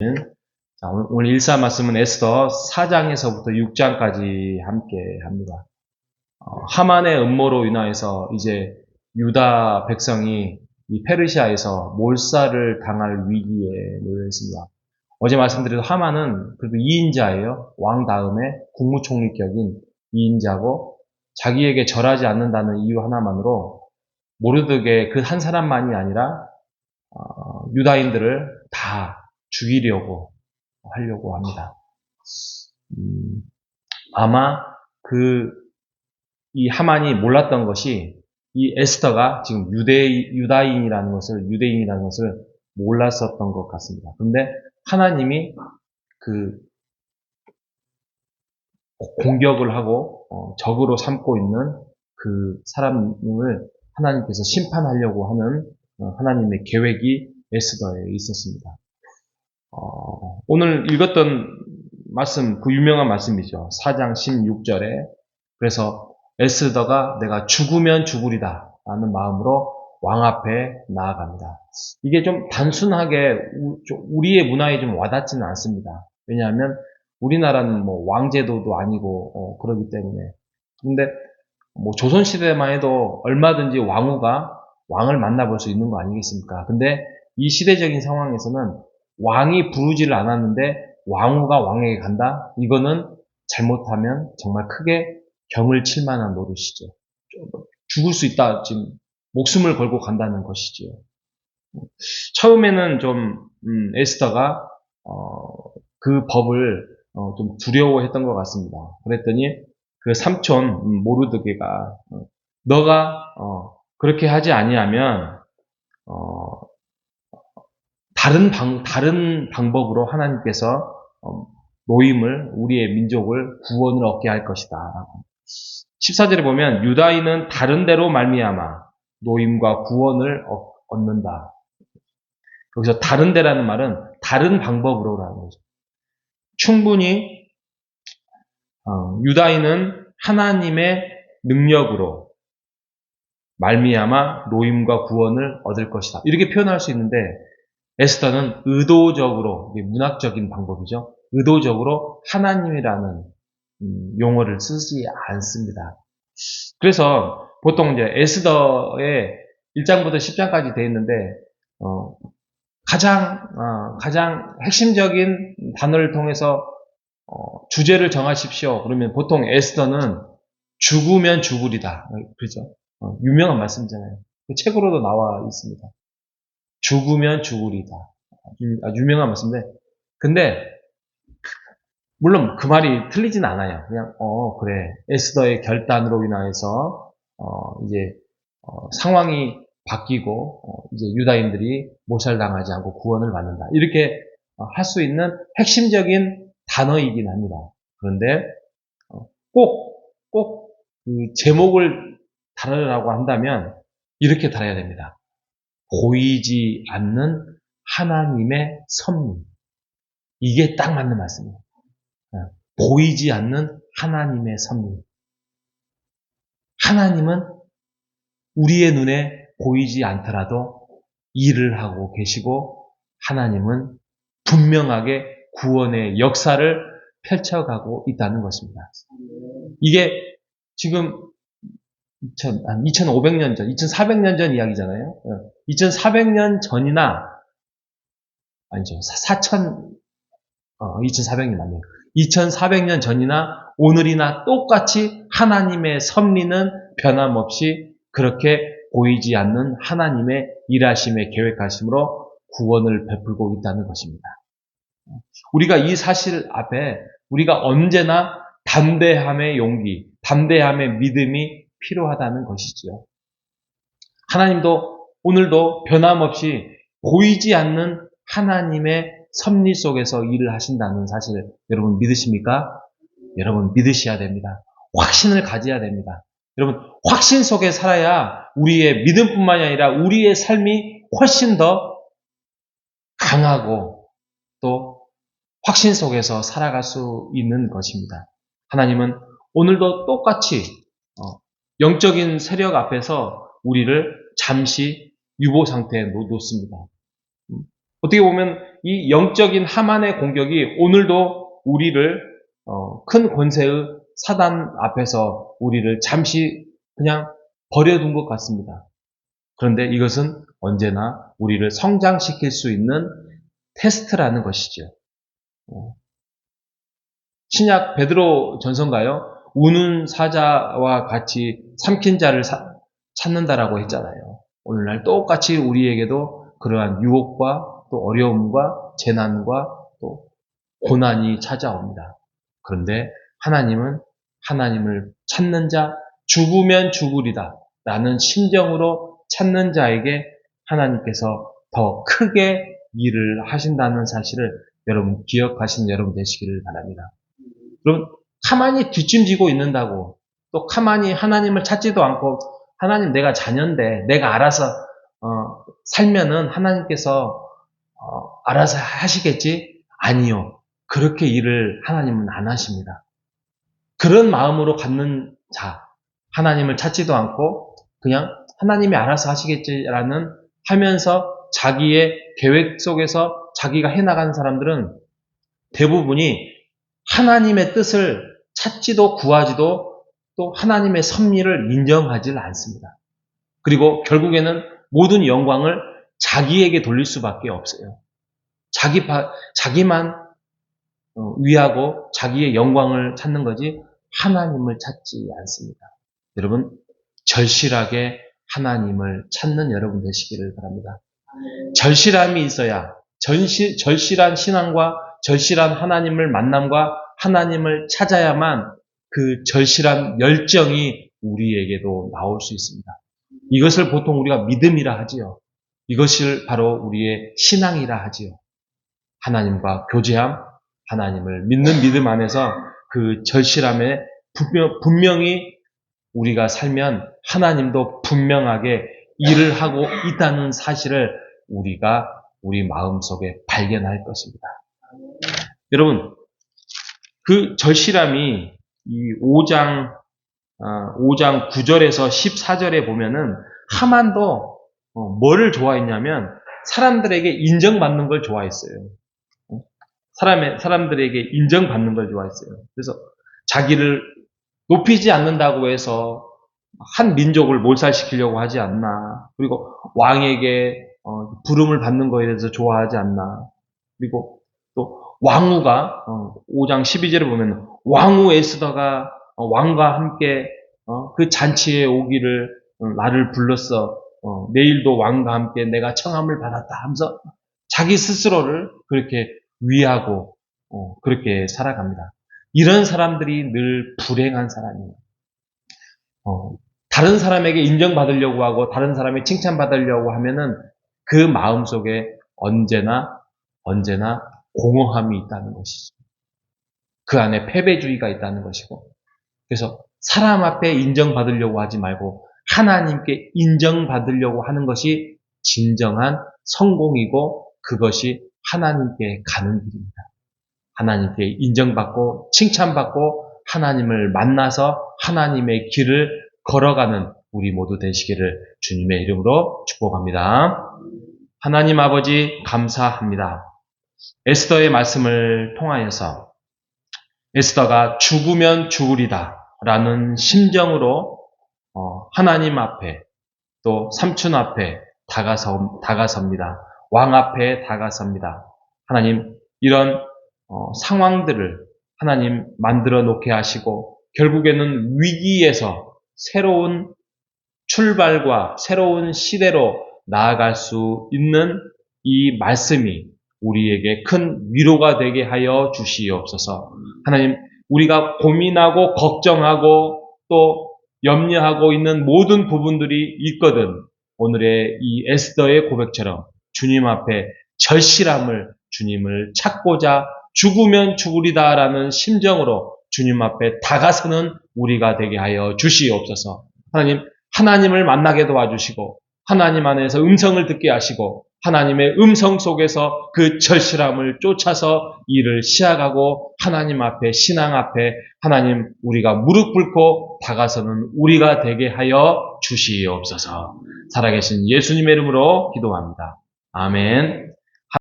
자, 오늘 일사 말씀은 에스더 4장에서부터 6장까지 함께 합니다. 하만의 음모로 인하여서 이제 유다 백성이 이 페르시아에서 몰살을 당할 위기에 놓여 있습니다. 어제 말씀드린 하만은 그래도 2인자예요. 왕 다음에 국무총리격인 2인자고 자기에게 절하지 않는다는 이유 하나만으로 모르드게 그 한 사람만이 아니라 유다인들을 다 죽이려고 하려고 합니다. 아마 이 하만이 몰랐던 것이 이 에스더가 지금 유대인이라는 것을 몰랐었던 것 같습니다. 그런데 하나님이 그 공격을 하고 적으로 삼고 있는 그 사람을 하나님께서 심판하려고 하는 하나님의 계획이 에스더에 있었습니다. 오늘 읽었던 말씀, 그 유명한 말씀이죠. 4장 16절에 그래서 에스더가 내가 죽으면 죽으리다 라는 마음으로 왕 앞에 나아갑니다. 이게 좀 단순하게 우리의 문화에 좀 와닿지는 않습니다. 왜냐하면 우리나라는 뭐 왕제도도 아니고 그러기 때문에. 그런데 뭐 조선시대만 해도 얼마든지 왕을 만나볼 수 있는 거 아니겠습니까? 근데 이 시대적인 상황에서는 왕이 부르지를 않았는데 왕후가 왕에게 간다? 이거는 잘못하면 정말 크게 경을 칠 만한 노릇이죠. 죽을 수 있다. 지금 목숨을 걸고 간다는 것이지요. 처음에는 좀 에스더가 그 법을 좀 두려워했던 것 같습니다. 그랬더니 그 삼촌 모르드게가 너가 그렇게 하지 아니하면 다른 방법으로 하나님께서 노임을 우리의 민족을 구원을 얻게 할 것이다. 14절에 보면 유다인은 다른 데로 말미암아 노임과 구원을 얻는다. 여기서 다른 데라는 말은 다른 방법으로라는 거죠. 충분히 유다인은 하나님의 능력으로 말미암아 노임과 구원을 얻을 것이다. 이렇게 표현할 수 있는데 에스더는 의도적으로, 문학적인 방법이죠. 의도적으로 하나님이라는 용어를 쓰지 않습니다. 그래서 보통 이제 에스더의 1장부터 10장까지 되어 있는데 가장 핵심적인 단어를 통해서 주제를 정하십시오. 그러면 보통 에스더는 죽으면 죽으리다. 그렇죠? 유명한 말씀이잖아요. 그 책으로도 나와 있습니다. 죽으면 죽으리다. 아주 유명한 말씀인데, 근데 물론 그 말이 틀리진 않아요. 그냥 그래, 에스더의 결단으로 인하여서 이제 상황이 바뀌고 이제 유다인들이 몰살당하지 않고 구원을 받는다. 이렇게 할 수 있는 핵심적인 단어이긴 합니다. 그런데 꼭 그 제목을 다루라고 한다면 이렇게 달아야 됩니다. 보이지 않는 하나님의 섭리. 이게 딱 맞는 말씀이에요. 보이지 않는 하나님의 섭리. 하나님은 우리의 눈에 보이지 않더라도 일을 하고 계시고 하나님은 분명하게 구원의 역사를 펼쳐가고 있다는 것입니다. 이게 지금 2500년 전, 2400년 전 이야기잖아요. 2400년 전이나 아니죠. 2400년 맞네요. 2400년 전이나 오늘이나 똑같이 하나님의 섭리는 변함없이 그렇게 보이지 않는 하나님의 일하심의 계획하심으로 구원을 베풀고 있다는 것입니다. 우리가 이 사실 앞에 우리가 언제나 담대함의 용기, 담대함의 믿음이 필요하다는 것이지요. 하나님도 오늘도 변함없이 보이지 않는 하나님의 섭리 속에서 일을 하신다는 사실을 여러분 믿으십니까? 여러분 믿으셔야 됩니다. 확신을 가져야 됩니다. 여러분 확신 속에 살아야 우리의 믿음뿐만이 아니라 우리의 삶이 훨씬 더 강하고 또 확신 속에서 살아갈 수 있는 것입니다. 하나님은 오늘도 똑같이 영적인 세력 앞에서 우리를 잠시 유보 상태에 놓습니다. 어떻게 보면 이 영적인 하만의 공격이 오늘도 우리를 큰 권세의 사단 앞에서 우리를 잠시 그냥 버려둔 것 같습니다. 그런데 이것은 언제나 우리를 성장시킬 수 있는 테스트라는 것이죠. 신약 베드로 전서인가요? 우는 사자와 같이 삼킨 자를 찾는다라고 했잖아요. 오늘날 똑같이 우리에게도 그러한 유혹과 또 어려움과 재난과 또 고난이 찾아옵니다. 그런데 하나님은 하나님을 찾는 자, 죽으면 죽으리다 라는 심정으로 찾는 자에게 하나님께서 더 크게 일을 하신다는 사실을 여러분 기억하시는 여러분 되시기를 바랍니다. 여러분 가만히 뒷짐지고 있는다고 또 가만히 하나님을 찾지도 않고 하나님 내가 자녀인데 내가 알아서 살면은 하나님께서 알아서 하시겠지? 아니요. 그렇게 일을 하나님은 안 하십니다. 그런 마음으로 갖는 자, 하나님을 찾지도 않고 그냥 하나님이 알아서 하시겠지라는 하면서 자기의 계획 속에서 자기가 해나가는 사람들은 대부분이 하나님의 뜻을 찾지도 구하지도 또 하나님의 섭리를 인정하지 않습니다. 그리고 결국에는 모든 영광을 자기에게 돌릴 수밖에 없어요. 자기만 위하고 자기의 영광을 찾는 거지 하나님을 찾지 않습니다. 여러분 절실하게 하나님을 찾는 여러분 되시기를 바랍니다. 절실함이 있어야 절실한 신앙과 절실한 하나님을 만남과 하나님을 찾아야만 그 절실한 열정이 우리에게도 나올 수 있습니다. 이것을 보통 우리가 믿음이라 하지요. 이것을 바로 우리의 신앙이라 하지요. 하나님과 교제함, 하나님을 믿는 믿음 안에서 그 절실함에 분명히 우리가 살면 하나님도 분명하게 일을 하고 있다는 사실을 우리가 우리 마음속에 발견할 것입니다. 여러분, 그 절실함이 이 5장 9절에서 14절에 보면은 하만도 뭐를 좋아했냐면 사람들에게 인정받는 걸 좋아했어요. 사람들에게 인정받는 걸 좋아했어요. 그래서 자기를 높이지 않는다고 해서 한 민족을 몰살시키려고 하지 않나. 그리고 왕에게 부름을 받는 거에 대해서 좋아하지 않나. 그리고 또 왕후가 5장 12절에 보면 왕후 에스더가 왕과 함께 그 잔치에 오기를 나를 불렀어. 내일도 왕과 함께 내가 청함을 받았다 하면서 자기 스스로를 그렇게 위하고 그렇게 살아갑니다. 이런 사람들이 늘 불행한 사람이에요. 다른 사람에게 인정받으려고 하고 다른 사람이 칭찬받으려고 하면은 그 마음속에 언제나 공허함이 있다는 것이죠. 그 안에 패배주의가 있다는 것이고 그래서 사람 앞에 인정받으려고 하지 말고 하나님께 인정받으려고 하는 것이 진정한 성공이고 그것이 하나님께 가는 길입니다. 하나님께 인정받고 칭찬받고 하나님을 만나서 하나님의 길을 걸어가는 우리 모두 되시기를 주님의 이름으로 축복합니다. 하나님 아버지 감사합니다. 에스더의 말씀을 통하여서 에스더가 죽으면 죽으리다 라는 심정으로 하나님 앞에 또 삼촌 앞에 다가섭니다. 왕 앞에 다가섭니다. 하나님 이런 상황들을 하나님 만들어 놓게 하시고 결국에는 위기에서 새로운 출발과 새로운 시대로 나아갈 수 있는 이 말씀이 우리에게 큰 위로가 되게 하여 주시옵소서. 하나님 우리가 고민하고 걱정하고 또 염려하고 있는 모든 부분들이 있거든 오늘의 이 에스더의 고백처럼 주님 앞에 절실함을 주님을 찾고자 죽으면 죽으리다라는 심정으로 주님 앞에 다가서는 우리가 되게 하여 주시옵소서. 하나님을 만나게 도와주시고 하나님 안에서 음성을 듣게 하시고 하나님의 음성 속에서 그 절실함을 쫓아서 일을 시작하고 하나님 앞에 신앙 앞에 하나님 우리가 무릎 꿇고 다가서는 우리가 되게 하여 주시옵소서. 살아계신 예수님의 이름으로 기도합니다. 아멘.